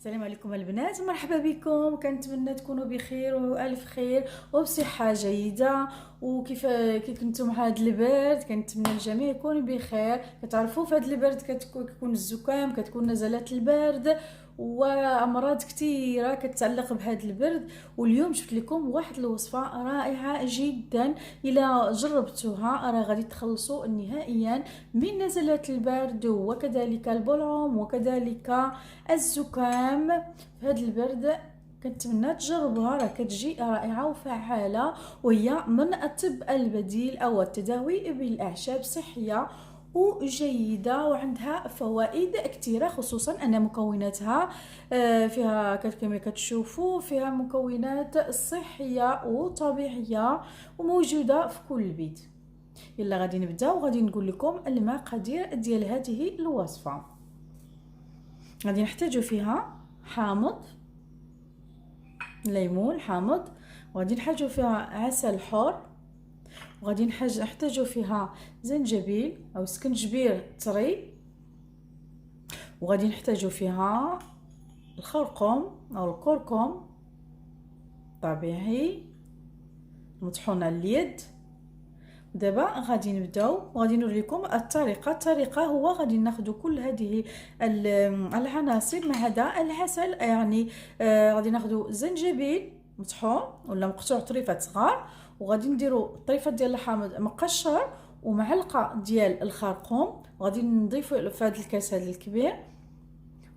السلام عليكم البنات، مرحبا بكم. كنتمنى تكونوا بخير والف خير وبصحه جيده. كي كنتم مع هذا البرد كنتمنى الجميع يكون بخير. كتعرفوا في هذا البرد كتكون الزكام، كتكون نزلات البرد وامراض كثيره كتتعلق بهذا البرد. واليوم جبت لكم واحد الوصفه رائعه جدا، الى جربتوها راه غادي تخلصوا نهائيا من نزلات البرد وكذلك البلعوم وكذلك الزكام في هذا البرد. كنتمنى تجربوها، راه كتجي رائعه وفعاله، وهي من الطب البديل او التداوي بالاعشاب صحيه وجيده وعندها فوائد كثيره، خصوصا ان مكوناتها فيها كما كتشوفوا فيها مكونات صحيه وطبيعيه وموجوده في كل بيت. يلا غادي نبداو وغادي نقول لكم المقادير ديال هذه الوصفه. غادي نحتاجو فيها حامض، ليمون حامض، وغادي نحتاجو فيها عسل حر، وغادي نحتاجو فيها زنجبيل او سكنجبير طري، وغادي نحتاجو فيها الخرقوم او الكركم طبيعي مطحون على اليد. دابا غادي نبداو وغادي نوريكم الطريقه هو غادي ناخذ كل هذه العناصر مع هذا العسل، يعني غادي ناخذ زنجبيل مطحون ولا مقطوع طريفات صغار، وغادي نديروا طريفات ديال الحامض مقشر ومعلقه ديال الخرقوم، وغادي نضيفوا في هذا الكاس هذا الكبير،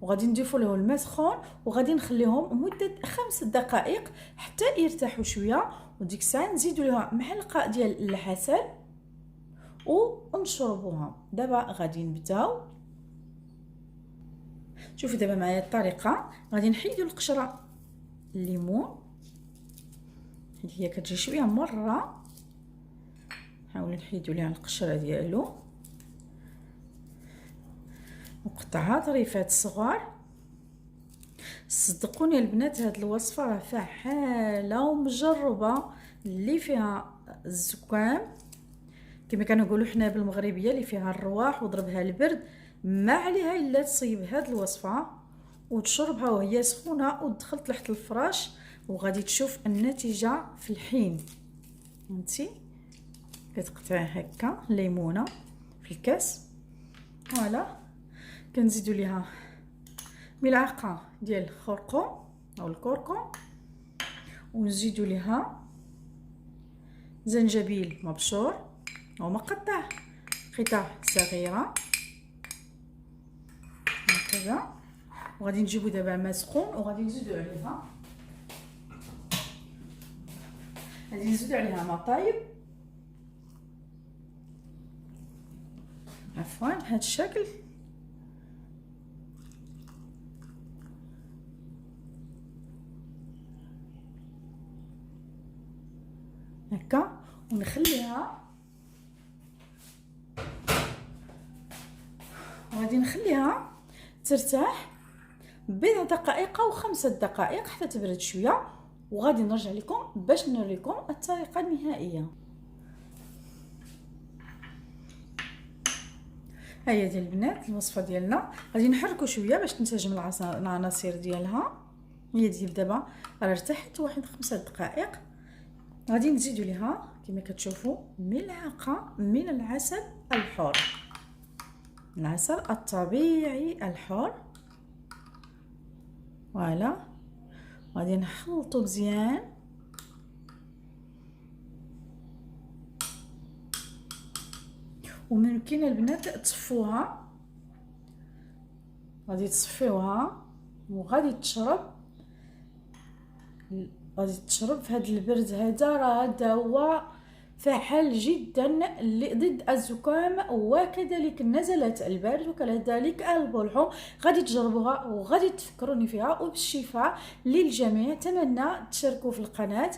وغادي نضيفوا له الماء سخون وغادي نخليهم مده 5 دقائق حتى يرتاحوا شويه. وديك الساعه نزيدوا لها معلقه ديال العسل ونشربوها. دابا غادي نبداو. شوفوا دابا معايا الطريقه. غادي نحيدوا القشره الليمون، هي كتجي شويه مره، نحاولوا نحيدوا ليها القشره ديالو، نقطعها طريفات صغار. صدقوني البنات هاد الوصفه راه فعاله ومجربه، اللي فيها الزكام كما كنقولوا حنا بالمغربيه، اللي فيها الرواح وضربها البرد، ما عليها الا تصيب هاد الوصفه وتشربها وهي سخونه ودخلت تحت الفراش، وغادي تشوف النتيجه في الحين. فهمتي؟ كتقطعي هكا ليمونه في الكاس، فوالا كنزيدوا ليها ملعقه ديال الخرقوم او الكركم، ونزيدوا ليها زنجبيل مبشور او مقطع قطع صغيره هكذا. وغادي نجيبوا دابا ماء سخون وغادي نزيدوا عليها، غادي نزيدوا عليها ماء طايب عفوا بهذا الشكل، هكا، ونخليها وغادي نخليها ترتاح بضع دقائق او 5 دقائق حتى تبرد شويه، وغادي نرجع لكم باش نوريكم الطريقه النهائيه. هيا ديال البنات الوصفه ديالنا. غادي نحركوا شويه باش تنسجم العناصر ديالها. هي ديال دابا راه ارتاحت واحد 5 دقائق. غادي نزيدوا ليها كما كتشوفوا ملعقه من العسل الحر، العسل الطبيعي الحر، فوالا. غادي نخلطوا مزيان، وممكن البنات تصفوها، غادي تصفيوها وغادي تشرب، غادي تشرب في هذا البرد هذا. راه هذا هو فعال جدا ضد الزكام وكذلك نزلات البرد وكذلك البلحوم. غادي تجربوها وغادي تفكروني فيها، وبالشفاء للجميع. اتمنى تشاركوا في القناه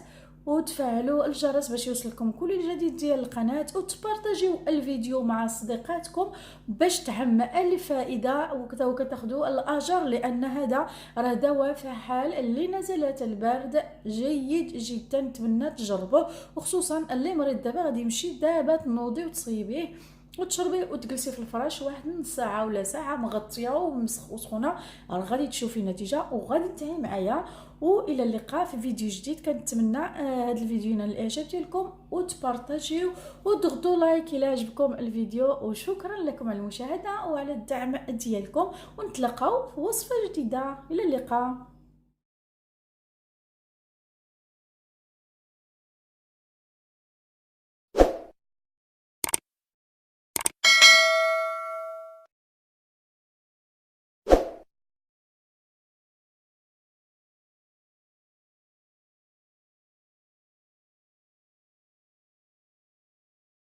وتفعلوا الجرس باش يوصلكم كل جديد ديال القناه، وتبارطاجيو الفيديو مع صديقاتكم باش تعم الفائده وكتاخذوا الاجر، لان هذا راه دواء فعال لنزلات البرد جيد جدا. نتمنى تجربوه، وخصوصا اللي مريض دابا غادي يمشي دابا تنوضي وتصيبيه وتشربي وتجلسي في الفراش واحد نص ساعه ولا ساعه مغطيه وسخونه، راه غادي تشوفي النتيجه وغادي تنتهي معايا. والى اللقاء في فيديو جديد. كنتمنى هذا الفيديو ينال الاعجاب ديالكم وتبارطاجيو وتضغطوا لايك الى عجبكم الفيديو، وشكرا لكم على المشاهده وعلى الدعم ديالكم، ونتلاقاو في وصفه جديده. الى اللقاء.